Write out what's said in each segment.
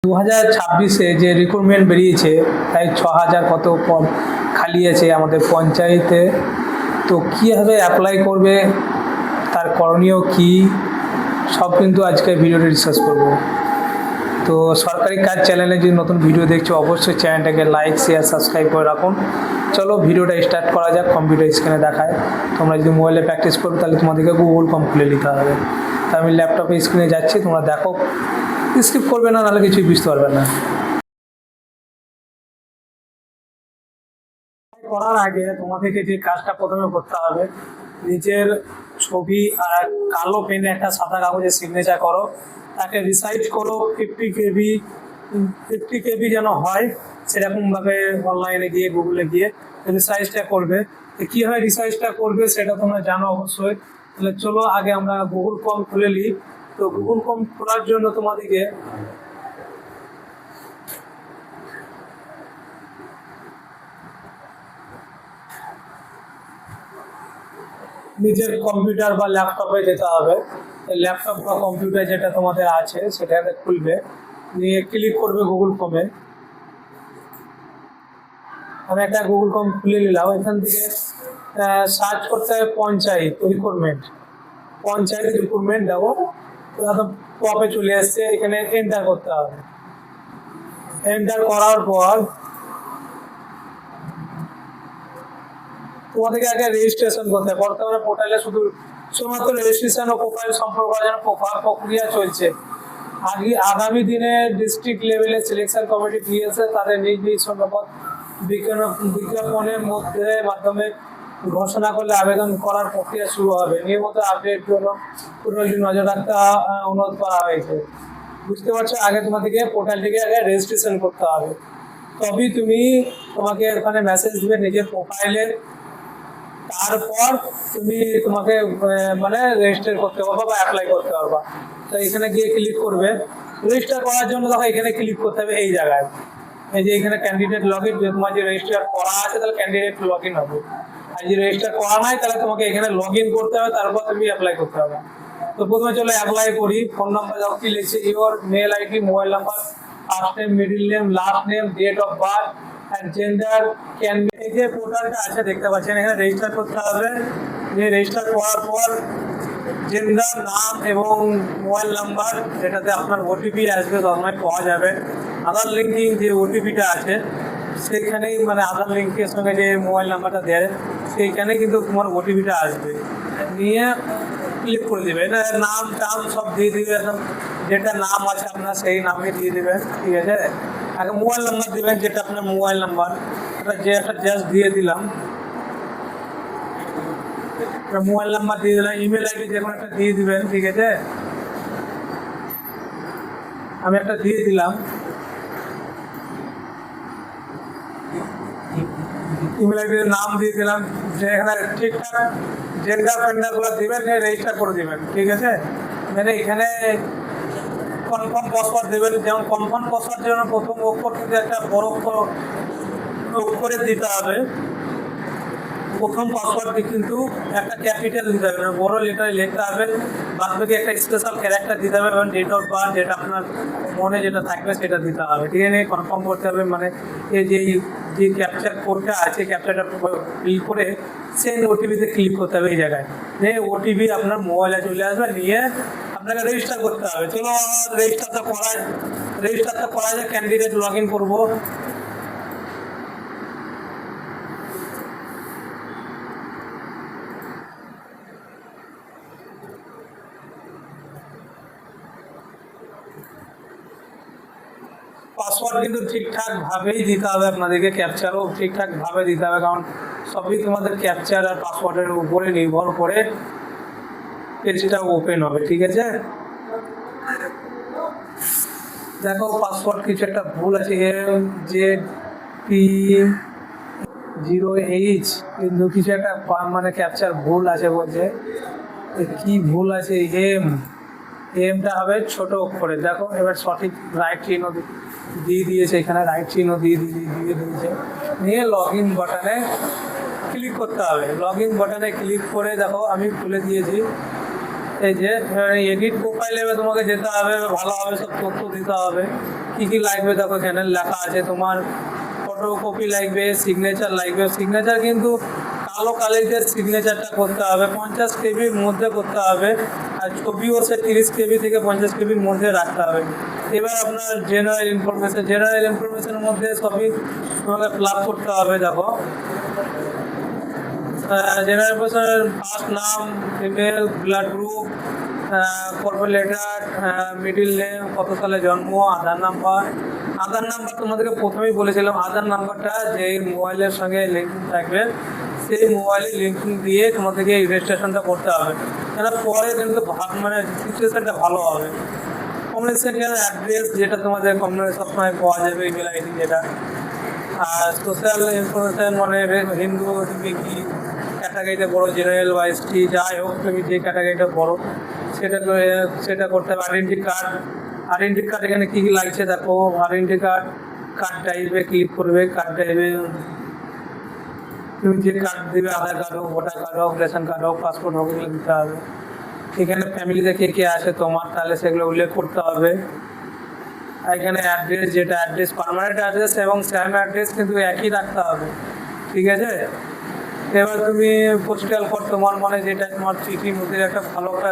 2026-এ যে রিক্রুটমেন্ট বেরিয়েছে, প্রায় 6,000 কত পদ খালি আছে আমাদের পঞ্চায়েতে। তো কীভাবে অ্যাপ্লাই করবে, তার করণীয় কী, সব কিন্তু আজকে ভিডিওতে ডিসকাস করব। তো সরকারি কাজ চ্যানেলে যদি নতুন ভিডিও দেখছো, অবশ্যই চ্যানেলটাকে লাইক, শেয়ার, সাবস্ক্রাইব করে রাখুন। চলো ভিডিওটা স্টার্ট করা যাক। কম্পিউটার স্ক্রিনে দেখায়, তোমরা যদি মোবাইলে প্র্যাকটিস করো তাহলে তোমাদেরকে গুগল ফর্ম খুলে নিতে হবে। তো আমি ল্যাপটপে স্ক্রিনে যাচ্ছি, তোমরা দেখো, স্কিপ করবে না, নাহলে কিছুই বুঝতে পারবে না। করার আগে তোমাদেরকে যে কাজটা প্রথমে করতে হবে, নিজের ছবি আর কালো পেনে একটা সাদা কাগজে সিগনেচার করো, তাকে রিসাইজ করো 50 কেবি যেন হয় সেরকমভাবে অনলাইনে গিয়ে গুগলে গিয়ে রিসাইজটা করবে। তো কীভাবে রিসাইজটা করবে সেটা তোমরা জানো অবশ্যই। তাহলে চলো আগে আমরা গুগল ফর্ম খুলে নিই। তো গুগল ফর্ম খোলার জন্য তোমাদেরকে নিজের কম্পিউটার বা ল্যাপটপে যেতে হবে। ল্যাপটপ বা কম্পিউটার যেটা তোমাদের আছে সেটাতে খুলবে, নিয়ে ক্লিক করবে গুগল ফর্মে। আমি একটা গুগল ফর্ম খুলে নিলাম। এখান থেকে সার্চ করতে হবে পঞ্চায়েত রিক্রুটমেন্ট। পঞ্চায়েত রিক্রুটমেন্ট দেখো, তো পপে চলে আসছে, এখানে এন্টার করতে হবে। এন্টার করার পর তোমাদেরকে আগে রেজিস্ট্রেশন করতে হবে। বর্তমানে পোর্টালে শুধুমাত্র রেজিস্ট্রেশন ও প্রোফাইল সম্পর্ক করার জন্য প্রক্রিয়া চলছে। আগামী দিনে ডিস্ট্রিক্ট লেভেলে সিলেকশন কমিটি দিয়েছে, তাদের নিজ নিজ সম্পদ বিজ্ঞাপনের মাধ্যমে ঘোষণা করলে আবেদন করার প্রক্রিয়া শুরু হবে। নিয়মিত আপডেট জন্য নজর রাখতে অনুরোধ করা হয়েছে। বুঝতে পারছো, আগে তোমাদেরকে পোর্টালটিকে আগে রেজিস্ট্রেশন করতে হবে, তবেই তোমাকে ওখানে মেসেজ দিবে নিজের প্রোফাইলের। তারপর তোমাকে মানে রেজিস্টার করতে পারবা বা অ্যাপ্লাই করতে পারবা। তো এখানে গিয়ে ক্লিক করবে। রেজিস্টার করার জন্য দেখো এখানে ক্লিক করতে হবে এই জায়গায়, এই যে এখানে ক্যান্ডিডেট লগ ইন। তোমার যে রেজিস্টার করা আছে তাহলে ক্যান্ডিডেট লগ ইন হবে, আর যে রেজিস্টার করা নাই তাহলে তোমাকে এখানে লগ ইন করতে হবে, তারপর তুমি অ্যাপ্লাই করতে হবে। তো প্রথমে চলো অ্যাপ্লাই করি। ফোন নাম্বার দাও, কি লিখছে, your mail ID, mobile number, first name, middle name, last name, date of birth আর জেন্ডার ক্যান। এই যে পোর্টালটা আছে দেখতে পাচ্ছেন, এখানে রেজিস্টার করতে হবে। যে রেজিস্টার করার পর জেন্ডার, নাম এবং মোবাইল নাম্বার, যেটাতে আপনার ওটিপি আসবে তখন পাওয়া যাবে। আধার লিঙ্কিং যে ওটিপিটা আছে সেখানেই, মানে আধার লিঙ্কের সঙ্গে যে মোবাইল নাম্বারটা দেয় সেইখানে কিন্তু তোমার ওটিপিটা আসবে। নিয়ে ক্লিক করে দেবে, এটা নাম টাম সব দিয়ে দিবে, যেটা নাম আছে আপনার সেই নামে দিয়ে দেবেন, ঠিক আছে। আগে মোবাইল নাম্বার দেবেন, যেটা আপনার মোবাইল নাম্বার, যে একটা জাস্ট দিয়ে দিলাম, মোবাইল নাম্বার দিয়ে দিলাম। ইমেল আইডি যে কোনো একটা দিয়ে দিবেন, ঠিক আছে। আমি একটা দিয়ে দিলাম, ইমেল আইডির নাম দিয়ে দিলাম। যে এখানে ঠিকঠাক জেন্ডার ফেন্ডারগুলো দিবেন, রেজিস্টার করে দিবেন, ঠিক আছে। মানে এখানে কনফার্ম পাসওয়ার্ড দেবেন। যেমন কনফার্ম পাসওয়ার্ড জন্য প্রথম অক্ষর কিন্তু একটা বড় অক্ষরে দিতে হবে। প্রথম পাসওয়ার্ডটি কিন্তু একটা ক্যাপিটাল দিতে হবে, বড় লেটারে লিখতে হবে। বাদ বাকি একটা স্পেশাল ক্যারেক্টার দিতে হবে, এবং ডেট অফ বার্থ যেটা আপনার মনে যেটা থাকবে সেটা দিতে হবে, ঠিক আছে। কনফার্ম করতে হবে, মানে এই যে ক্যাপচার কোডটা আছে, ক্যাপচারটা ফিল করে সেন্ড ওটিপিতে ক্লিক করতে হবে। এই জায়গায় ওটিপি আপনার মোবাইলে চলে আসবে, নিয়ে আপনাকে রেজিস্টার করতে হবে। চলো রেজিস্টারটা করা যায়। ক্যান্ডিডেট লগ ইন করবো। পাসওয়ার্ড কিন্তু ঠিকঠাক ভাবেই দিতে হবে আপনাদেরকে, ক্যাপচারও ঠিকঠাক ভাবে দিতে হবে, কারণ সবই তোমাদের ক্যাপচার আর পাসওয়ার্ডের উপরে নির্ভর করে পেজটা ওপেন হবে, ঠিক আছে। দেখো পাসওয়ার্ড কিছু একটা ভুল আছে, MZP0H, কিন্তু কিছু একটা মানে ক্যাপচার ভুল আছে বলছে। কি ভুল আছে? এমটা হবে ছোট অক্ষরে। দেখো এবার সঠিক রাইট চিহ্ন দিয়ে দিয়েছে, এখানে রাইট চিহ্ন দিয়ে দিয়েছে। নিয়ে লগ ইন বাটনে ক্লিক করতে হবে। লগ ইন বাটনে ক্লিক করে দেখো আমি খুলে দিয়েছি। এই যে এডিট প্রোফাইলে তোমাকে যেতে হবে, ভালোভাবে সব তথ্য দিতে হবে, কি কি লাগবে দেখো এখানে লেখা আছে, তোমার ফটোকপি লাগবে, সিগনেচার লাগবে। সিগনেচার কিন্তু কালো কালিদের সিগনেচারটা করতে হবে, 50 কেবির মধ্যে করতে হবে, আর ছবিও সে 30 কেবি থেকে 50 কেবির মধ্যে রাখতে হবে। এবার আপনার জেনারেল ইনফরমেশনের মধ্যে সবই তোমাকে ফিল আপ করতে হবে। দেখো জেনারেল ইনফরমেশনের ফার্স্ট নাম, email, blood group, corporate letter, middle name, কত সালে জন্ম, আধার নাম্বার। আধার নাম্বার তোমাদেরকে প্রথমেই বলেছিলাম, আধার নাম্বারটা যে মোবাইলের সঙ্গে লিঙ্কিং থাকবে সেই মোবাইলে লিঙ্কিং দিয়ে তোমাদেরকে এই রেজিস্ট্রেশনটা করতে হবে, এটা পরে কিন্তু মানে সিচুয়েশনটা ভালো হবে। কমিউনিকেশন অ্যাড্রেস যেটা তোমাদের কমিউনিকেশন সবসময় পাওয়া যাবে, ইমেল আইডি যেটা। আর সোশ্যাল ইনফরমেশন মানে হিন্দু, তুমি কি ক্যাটাগরিতে বড়, জেনারেল বা এসটি যাই হোক, তুমি যে ক্যাটাগরিটা বড় সেটা করতে হবে। আইডেন্টি কার্ড এখানে কী কী লাগছে দেখো। আইডেন্টি কার্ড টাইপে ক্লিক করবে, কার্ড টাইপে তুমি যে কার্ড দেবে, আধার কার্ড হোক, ভোটার কার্ড হোক, রেশন কার্ড হোক, পাসপোর্ট হোক, এগুলো দিতে হবে। এখানে ফ্যামিলিতে কে কে আছে তোমার, তাহলে সেগুলো উল্লেখ করতে হবে। আর এখানে অ্যাড্রেস, যেটা অ্যাড্রেস পার্মানেন্ট অ্যাড্রেস এবং স্যাম অ্যাড্রেস কিন্তু একই রাখতে হবে, ঠিক আছে। এবার তুমি পোস্টাল কোড তোমার মানে যেটা তোমার চিঠির মধ্যে একটা ভালো একটা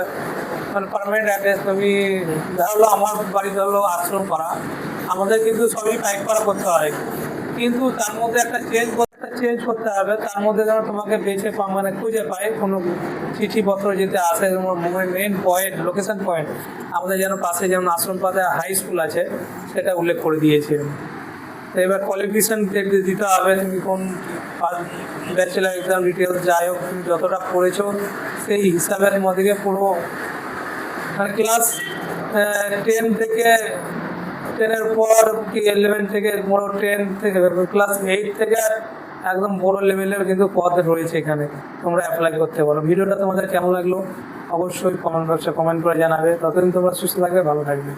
মানে পার্মানেন্ট অ্যাড্রেস, তুমি ধরো আমার বাড়ি ধরো আশ্রম পাড়া, আমাদের কিন্তু সবই টাইপ করা করতে হয়, কিন্তু তার মধ্যে একটা চেঞ্জ করতে হবে। তার মধ্যে যেন তোমাকে বেছে মানে খুঁজে পায় কোনো চিঠিপত্র যেতে আসে, তোমার মেন পয়েন্ট, লোকেশন পয়েন্ট আমাদের যেন পাশে যেমন আশ্রম পাড়া হাই স্কুল আছে সেটা উল্লেখ করে দিয়েছে। তো এবার কোয়ালিফিকেশান দিতে হবে, তুমি কোন ব্যাচেলার এক্সাম ডিটেলস যাই হোক তুমি যতটা পড়েছো সেই হিসাবের মধ্যে পুরো ক্লাস 10 থেকে 10-এর পর কি 11 থেকে বড় 10 থেকে ক্লাস 8 থেকে একদম বড় লেভেলের কিন্তু পদ রয়েছে এখানে, তোমরা অ্যাপ্লাই করতে পারো। ভিডিওটা তোমাদের কেমন লাগলো অবশ্যই কমেন্ট বক্সে কমেন্ট করে জানাবে। ততদিন তোমরা সুস্থ থাকবে, ভালো থাকবে।